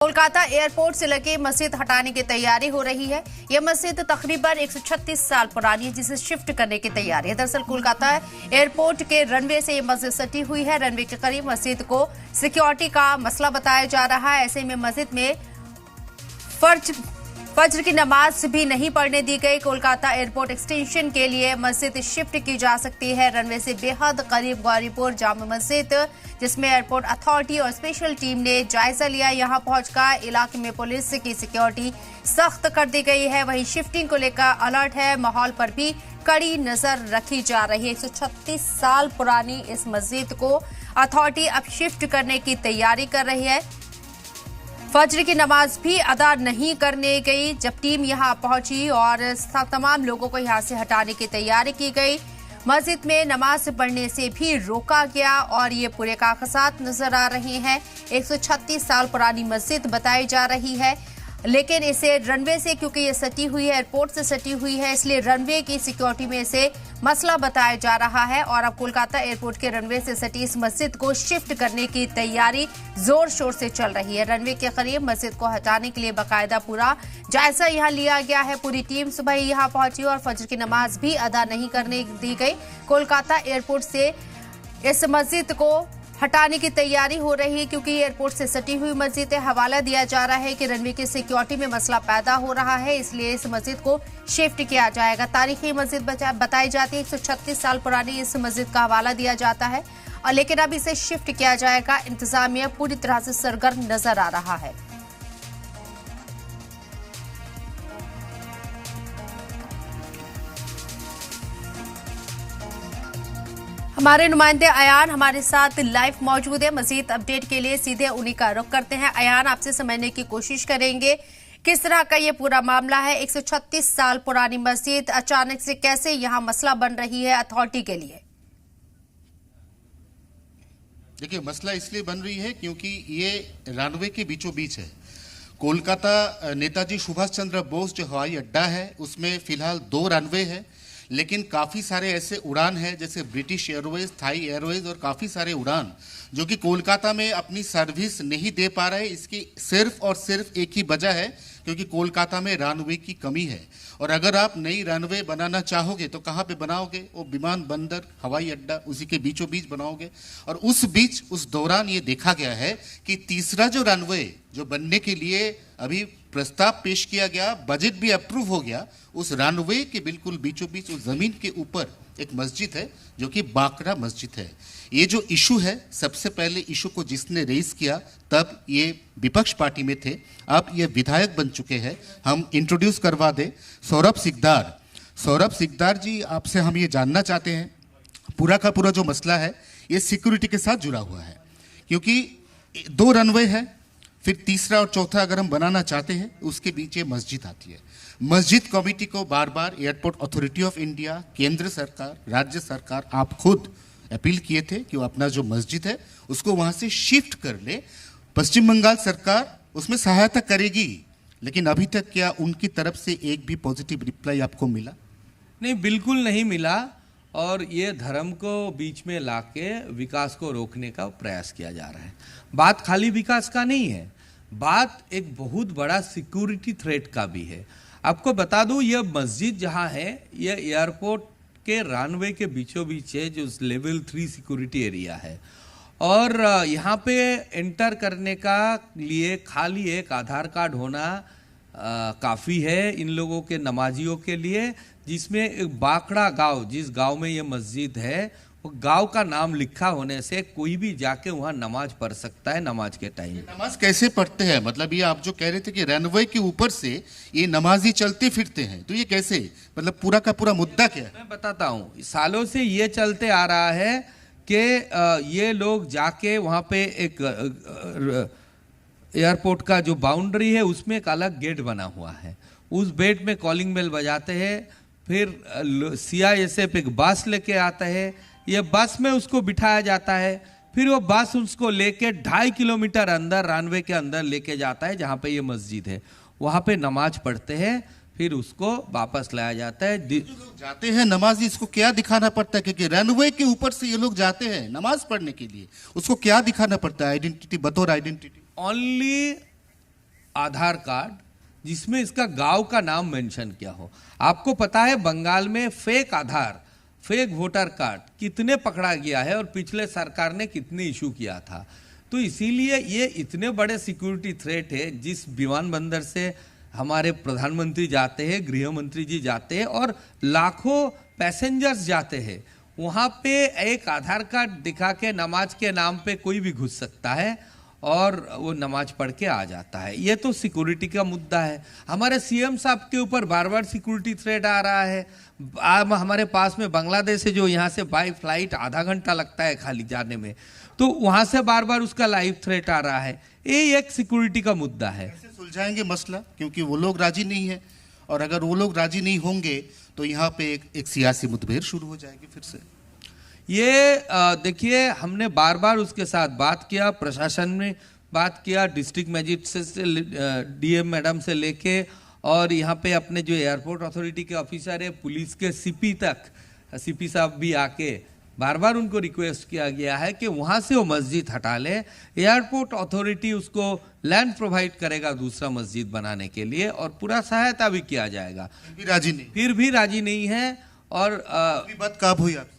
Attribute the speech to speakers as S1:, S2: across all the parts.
S1: Kolkata airport से लगे मस्जिद हटाने की तैयारी हो रही है। यह मस्जिद तकरीबन 136 साल पुरानी है, जिसे शिफ्ट करने की तैयारी है। दरअसल कोलकाता एयरपोर्ट के रनवे से ये मस्जिद सटी हुई है। रनवे के करीब मस्जिद को सिक्योरिटी का मसला बताया जा रहा है। ऐसे में मस्जिद में फज्र की नमाज भी नहीं पढ़ने दी गई। कोलकाता एयरपोर्ट एक्सटेंशन के लिए मस्जिद शिफ्ट की जा सकती है। रनवे से बेहद करीब गौरीपुर जामा मस्जिद, जिसमें एयरपोर्ट अथॉरिटी और स्पेशल टीम ने जायजा लिया। यहां पहुंचकर इलाके में पुलिस की सिक्योरिटी सख्त कर दी गई है। वहीं शिफ्टिंग को लेकर अलर्ट है। माहौल पर भी कड़ी नजर रखी जा रही है। 136 साल पुरानी इस मस्जिद को अथॉरिटी अब शिफ्ट करने की तैयारी कर रही है। फज्र की नमाज भी अदा नहीं करने गई। जब टीम यहां पहुंची और तमाम लोगों को यहां से हटाने की तैयारी की गई, मस्जिद में नमाज पढ़ने से भी रोका गया और ये पूरे कागजात नजर आ रहे हैं। 136 साल पुरानी मस्जिद बताई जा रही है, लेकिन इसे रनवे से, क्योंकि ये सटी हुई है, एयरपोर्ट से सटी हुई है, इसलिए रनवे की सिक्योरिटी में इसे मसला बताया जा रहा है। और अब कोलकाता एयरपोर्ट के रनवे से सटी इस मस्जिद को शिफ्ट करने की तैयारी जोर शोर से चल रही है। रनवे के करीब मस्जिद को हटाने के लिए बाकायदा पूरा जायजा यहां लिया गया है। पूरी टीम सुबह ही यहां पहुंची और फज्र की नमाज भी अदा नहीं करने दी गई। कोलकाता एयरपोर्ट से इस मस्जिद को हटाने की तैयारी हो रही है, क्योंकि एयरपोर्ट से सटी हुई मस्जिद है। हवाला दिया जा रहा है कि रनवे की सिक्योरिटी में मसला पैदा हो रहा है, इसलिए इस मस्जिद को शिफ्ट किया जाएगा। तारीखी मस्जिद बताई जाती है। 136 साल पुरानी इस मस्जिद का हवाला दिया जाता है, और लेकिन अब इसे शिफ्ट किया जाएगा। इंतजामिया पूरी तरह से सरगर्म नजर आ रहा है। हमारे नुमाइंदे अयान हमारे साथ लाइव मौजूद है। मजीद अपडेट के लिए सीधे उन्हीं का रुख करते हैं। अयान, आपसे समझने की कोशिश करेंगे किस तरह का ये पूरा मामला है। 136 साल पुरानी मस्जिद अचानक से कैसे यहां मसला बन रही है अथॉरिटी के लिए?
S2: देखिए, मसला इसलिए बन रही है क्योंकि ये रनवे के बीचों बीच है। कोलकाता नेताजी सुभाष चंद्र बोस जो हवाई अड्डा है, उसमें फिलहाल 2 रनवे है, लेकिन काफ़ी सारे ऐसे उड़ान हैं जैसे ब्रिटिश एयरवेज, थाई एयरवेज और काफ़ी सारे उड़ान जो कि कोलकाता में अपनी सर्विस नहीं दे पा रहे। इसकी सिर्फ और सिर्फ एक ही वजह है, क्योंकि कोलकाता में रनवे की कमी है। और अगर आप नई रनवे बनाना चाहोगे तो कहाँ पे बनाओगे? वो विमान बंदर हवाई अड्डा, उसी के बीचों बीच बनाओगे। और उस दौरान ये देखा गया है कि तीसरा जो रनवे जो बनने के लिए अभी प्रस्ताव पेश किया गया, बजट भी अप्रूव हो गया, उस रनवे के बिल्कुल बीचों बीच उस जमीन के ऊपर एक मस्जिद है जो कि बाकरा मस्जिद है। ये जो इशू है, सबसे पहले इशू को जिसने रेज किया तब ये विपक्ष पार्टी में थे, अब ये विधायक बन चुके हैं। हम इंट्रोड्यूस करवा दें, सौरभ सिकदार। सौरभ सिकदार जी, आपसे हम ये जानना चाहते हैं, पूरा का पूरा जो मसला है ये सिक्योरिटी के साथ जुड़ा हुआ है, क्योंकि 2 रनवे है, फिर तीसरा और चौथा अगर हम बनाना चाहते हैं उसके बीच ये मस्जिद आती है। मस्जिद कमेटी को बार बार एयरपोर्ट अथॉरिटी ऑफ इंडिया, केंद्र सरकार, राज्य सरकार, आप खुद अपील किए थे कि वो अपना जो मस्जिद है उसको वहां से शिफ्ट कर ले। पश्चिम बंगाल सरकार उसमें सहायता करेगी, लेकिन अभी तक क्या उनकी तरफ से एक भी पॉजिटिव रिप्लाई आपको मिला?
S3: नहीं, बिल्कुल नहीं मिला। और ये धर्म को बीच में लाके विकास को रोकने का प्रयास किया जा रहा है। बात खाली विकास का नहीं है, बात एक बहुत बड़ा सिक्योरिटी थ्रेट का भी है। आपको बता दूं, यह मस्जिद जहां है, यह एयरपोर्ट के रनवे के बीचों बीच है, जो लेवल 3 सिक्योरिटी एरिया है। और यहाँ पे एंटर करने का लिए खाली एक आधार कार्ड होना काफ़ी है इन लोगों के, नमाजियों के लिए, जिसमें एक बाकड़ा गांव, जिस गांव में ये मस्जिद है, वो गांव का नाम लिखा होने से कोई भी जाके वहाँ नमाज पढ़ सकता है नमाज के टाइम।
S2: नमाज कैसे पढ़ते हैं? मतलब ये आप जो कह रहे थे कि रनवे के ऊपर से ये नमाजी चलते फिरते हैं, तो ये कैसे? मतलब पूरा का पूरा मुद्दा क्या है?
S3: मैं बताता हूँ। सालों से ये चलते आ रहा है कि ये लोग जाके वहाँ पे एक एयरपोर्ट का जो बाउंड्री है उसमें एक अलग गेट बना हुआ है, उस गेट में कॉलिंग बेल बजाते हैं। फिर CISF एक बस लेके आता है, ये बस में उसको बिठाया जाता है, फिर वो बस उसको लेके 2.5 किलोमीटर अंदर रनवे के अंदर लेके जाता है जहाँ पे ये मस्जिद है। वहाँ पे नमाज पढ़ते हैं, फिर उसको वापस लाया जाता है।
S2: जाते हैं नमाजी, इसको क्या दिखाना पड़ता है? क्योंकि रनवे के ऊपर से ये लोग जाते हैं नमाज पढ़ने के लिए, उसको क्या दिखाना पड़ता है? आइडेंटिटी, बतौर आइडेंटिटी
S3: ओनली आधार कार्ड जिसमें इसका गांव का नाम मेंशन किया हो। आपको पता है बंगाल में फेक आधार, फेक वोटर कार्ड कितने पकड़ा गया है और पिछले सरकार ने कितने इशू किया था। तो इसीलिए ये इतने बड़े सिक्योरिटी थ्रेट है। जिस विमानबंदर से हमारे प्रधानमंत्री जाते हैं, गृह मंत्री जी जाते हैं और लाखों पैसेंजर्स जाते हैं, वहाँ पे एक आधार कार्ड दिखा के नमाज के नाम पे कोई भी घुस सकता है और वो नमाज पढ़ के आ जाता है। ये तो सिक्योरिटी का मुद्दा है। हमारे सीएम साहब के ऊपर बार बार सिक्योरिटी थ्रेट आ रहा है। हमारे पास में बांग्लादेश है जो यहाँ से बाय फ्लाइट आधा घंटा लगता है खाली जाने में, तो वहाँ से बार बार उसका लाइव थ्रेट आ रहा है। ये एक सिक्योरिटी का मुद्दा है।
S2: कैसे सुलझाएंगे मसला, क्योंकि वो लोग राजी नहीं है और अगर वो लोग राजी नहीं होंगे तो यहाँ पे एक सियासी मुठभेड़ शुरू हो जाएगी फिर से।
S3: ये देखिए, हमने बार बार उसके साथ बात किया, प्रशासन में बात किया, डिस्ट्रिक्ट मैजिस्ट्रेट से डीएम मैडम से लेके और यहाँ पे अपने जो एयरपोर्ट अथॉरिटी के ऑफिसर है, पुलिस के सीपी तक, सीपी साहब भी आके बार बार उनको रिक्वेस्ट किया गया है कि वहाँ से वो मस्जिद हटा ले। एयरपोर्ट अथॉरिटी उसको लैंड प्रोवाइड करेगा दूसरा मस्जिद बनाने के लिए और पूरा सहायता भी किया जाएगा। फिर भी राजी नहीं है। और
S2: बात कब हुई आपसे?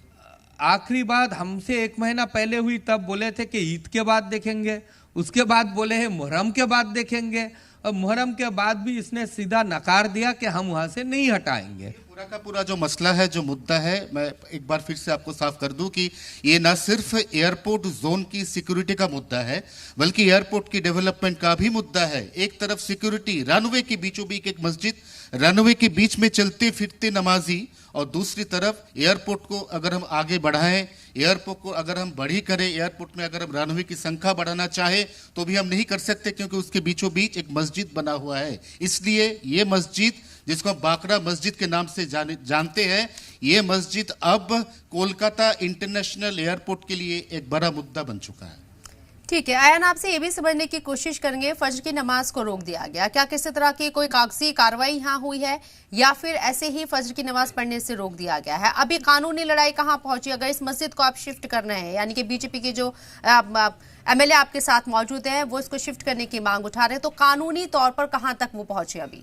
S3: आखिरी बात हमसे 1 महीना पहले हुई, तब बोले थे कि ईद के बाद देखेंगे, उसके बाद बोले हैं मुहर्रम के बाद देखेंगे और मुहर्रम के बाद भी इसने सीधा नकार दिया कि हम वहां से नहीं हटाएंगे।
S2: पूरा का पूरा जो मसला है, जो मुद्दा है, मैं एक बार फिर से आपको साफ कर दूं कि ये ना सिर्फ एयरपोर्ट जोन की सिक्योरिटी का मुद्दा है बल्कि एयरपोर्ट की डेवलपमेंट का भी मुद्दा है। एक तरफ सिक्योरिटी, रनवे के बीचों बीच एक मस्जिद, रनवे के बीच में चलते फिरते नमाजी, और दूसरी तरफ एयरपोर्ट को अगर हम आगे बढ़ाएं, एयरपोर्ट को अगर हम बड़ी करें, एयरपोर्ट में अगर हम रनवे की संख्या बढ़ाना चाहे तो भी हम नहीं कर सकते क्योंकि उसके बीचों बीच एक मस्जिद बना हुआ है। इसलिए ये मस्जिद, जिसको हम बाकरा मस्जिद के नाम से जानते हैं, ये मस्जिद अब कोलकाता इंटरनेशनल एयरपोर्ट के लिए एक बड़ा मुद्दा बन चुका है।
S1: ठीक है, आयन आपसे ये भी समझने की कोशिश करेंगे, फजर की नमाज को रोक दिया गया, क्या किसी तरह की कोई कागजी कार्रवाई यहाँ हुई है या फिर ऐसे ही फजर की नमाज पढ़ने से रोक दिया गया है? अभी कानूनी लड़ाई कहाँ पहुंची? अगर इस मस्जिद को आप शिफ्ट करना है, यानी कि बीजेपी के जो एमएलए आपके साथ मौजूद हैं वो इसको शिफ्ट करने की मांग उठा रहे हैं, तो कानूनी तौर पर कहाँ तक वो पहुंचे अभी?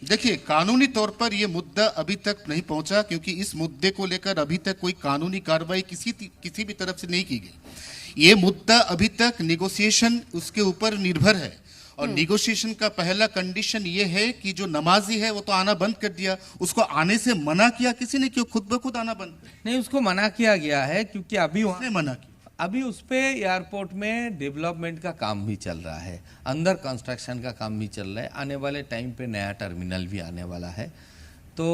S2: देखिए, कानूनी तौर पर यह मुद्दा अभी तक नहीं पहुंचा क्योंकि इस मुद्दे को लेकर अभी तक कोई कानूनी कार्रवाई किसी भी तरफ से नहीं की गई। ये मुद्दा अभी तक निगोशिएशन उसके ऊपर निर्भर है और निगोशिएशन का पहला कंडीशन ये है कि जो नमाजी है वो तो आना बंद कर दिया, उसको आने से मना किया किसी ने? क्यों खुद ब खुद आना बंद
S3: नहीं, उसको मना किया गया है क्योंकि अभी
S2: उसने मना किया।
S3: अभी उस पे एयरपोर्ट में डेवलपमेंट का काम भी चल रहा है, अंदर कंस्ट्रक्शन का काम भी चल रहा है। आने वाले टाइम पे नया टर्मिनल भी आने वाला है। तो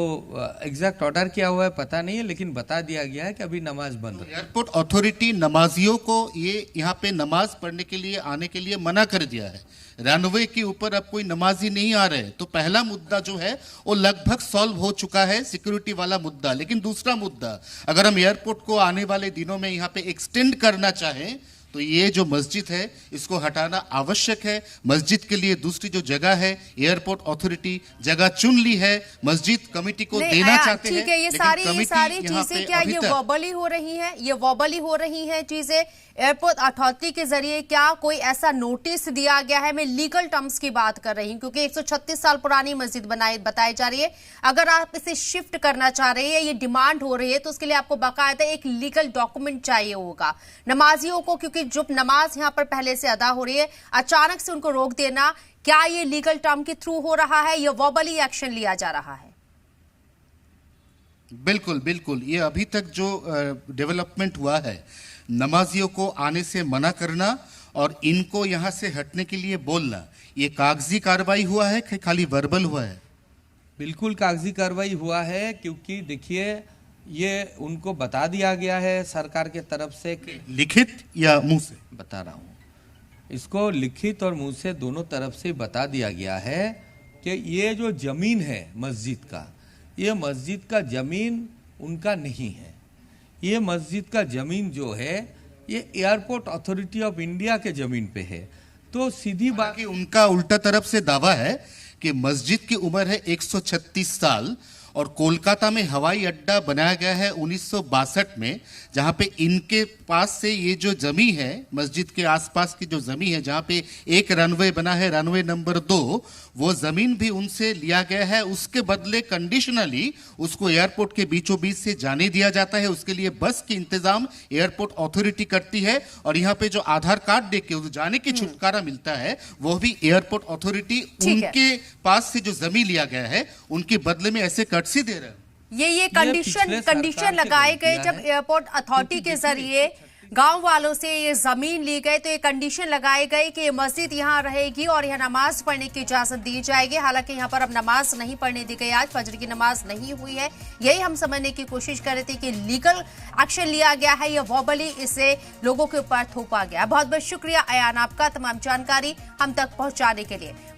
S3: एग्जैक्ट ऑर्डर क्या हुआ है पता नहीं है, लेकिन बता दिया गया है कि अभी नमाज बंद है।
S2: एयरपोर्ट अथॉरिटी नमाजियों को ये यहाँ पे नमाज पढ़ने के लिए आने के लिए मना कर दिया है। रनवे के ऊपर अब कोई नमाजी नहीं आ रहे, तो पहला मुद्दा जो है वो लगभग सॉल्व हो चुका है, सिक्योरिटी वाला मुद्दा। लेकिन दूसरा मुद्दा, अगर हम एयरपोर्ट को आने वाले दिनों में यहाँ पे एक्सटेंड करना चाहें तो ये जो मस्जिद है इसको हटाना आवश्यक है। मस्जिद के लिए दूसरी जो जगह है, एयरपोर्ट अथॉरिटी जगह चुन ली है, मस्जिद कमेटी को देना चाहते हैं।
S1: ठीक है, ये सारी चीजें क्या ये वॉबली हो रही हैं? ये वॉबली हो रही हैं चीजें। एयरपोर्ट अथॉरिटी के जरिए क्या कोई ऐसा नोटिस दिया गया है? मैं लीगल टर्म्स की बात कर रही हूँ क्योंकि 136 साल पुरानी मस्जिद बताई जा रही है। अगर आप इसे शिफ्ट करना चाह रहे हैं, ये डिमांड हो रही है, तो उसके लिए आपको बाकायदा एक लीगल डॉक्यूमेंट चाहिए होगा। नमाजियों को, क्योंकि जो नमाज यहाँ पर पहले से अदा हो रही है, अचानक से उनको रोक देना, क्या ये लीगल टर्म के थ्रू हो रहा है या वॉबली एक्शन लिया जा रहा है?
S2: बिल्कुल बिल्कुल, ये अभी तक जो डेवलपमेंट हुआ है, नमाजियों को आने से मना करना और इनको यहां से हटने के लिए बोलना, ये कागजी कार्रवाई हुआ है कि खाली वर्बल हुआ है?
S3: बिल्कुल कागजी कार्रवाई हुआ है, क्योंकि देखिए ये उनको बता दिया गया है सरकार के तरफ से कि
S2: लिखित या मुंह से?
S3: बता रहा हूँ, इसको लिखित और मुंह से दोनों तरफ से बता दिया गया है कि ये जो जमीन है मस्जिद का, ये मस्जिद का जमीन उनका नहीं है। ये मस्जिद का जमीन जो है ये एयरपोर्ट अथॉरिटी ऑफ इंडिया के जमीन पे है। तो सीधी बात
S2: कि उनका उल्टा तरफ से दावा है कि मस्जिद की उम्र है 136 साल और कोलकाता में हवाई अड्डा बनाया गया है 1962 में, जहां पे इनके पास से ये जो जमी है, मस्जिद के आसपास की जो जमी है जहां पे एक रनवे बना है, रनवे नंबर 2, वो जमीन भी उनसे लिया गया है। उसके बदले कंडीशनली उसको एयरपोर्ट के बीचों बीच से जाने दिया जाता है। उसके लिए बस के इंतजाम एयरपोर्ट अथॉरिटी करती है और यहाँ पे जो आधार कार्ड देके उस जाने की छुटकारा मिलता है वो भी एयरपोर्ट अथॉरिटी उनके पास से जो जमीन लिया गया है उनके बदले में ऐसे कर्टसी दे रहे हैं।
S1: ये कंडीशन लगाए गए जब एयरपोर्ट अथॉरिटी के जरिए गांव वालों से ये जमीन ली गई, तो ये कंडीशन लगाई गई कि ये मस्जिद यहाँ रहेगी और यहाँ नमाज पढ़ने की इजाजत दी जाएगी। हालांकि यहाँ पर अब नमाज नहीं पढ़ने दी गई, आज फजर की नमाज नहीं हुई है। यही हम समझने की कोशिश कर रहे थे कि लीगल एक्शन लिया गया है या वर्बली इसे लोगों के ऊपर थोपा गया। बहुत बहुत शुक्रिया अयान आपका तमाम जानकारी हम तक पहुंचाने के लिए।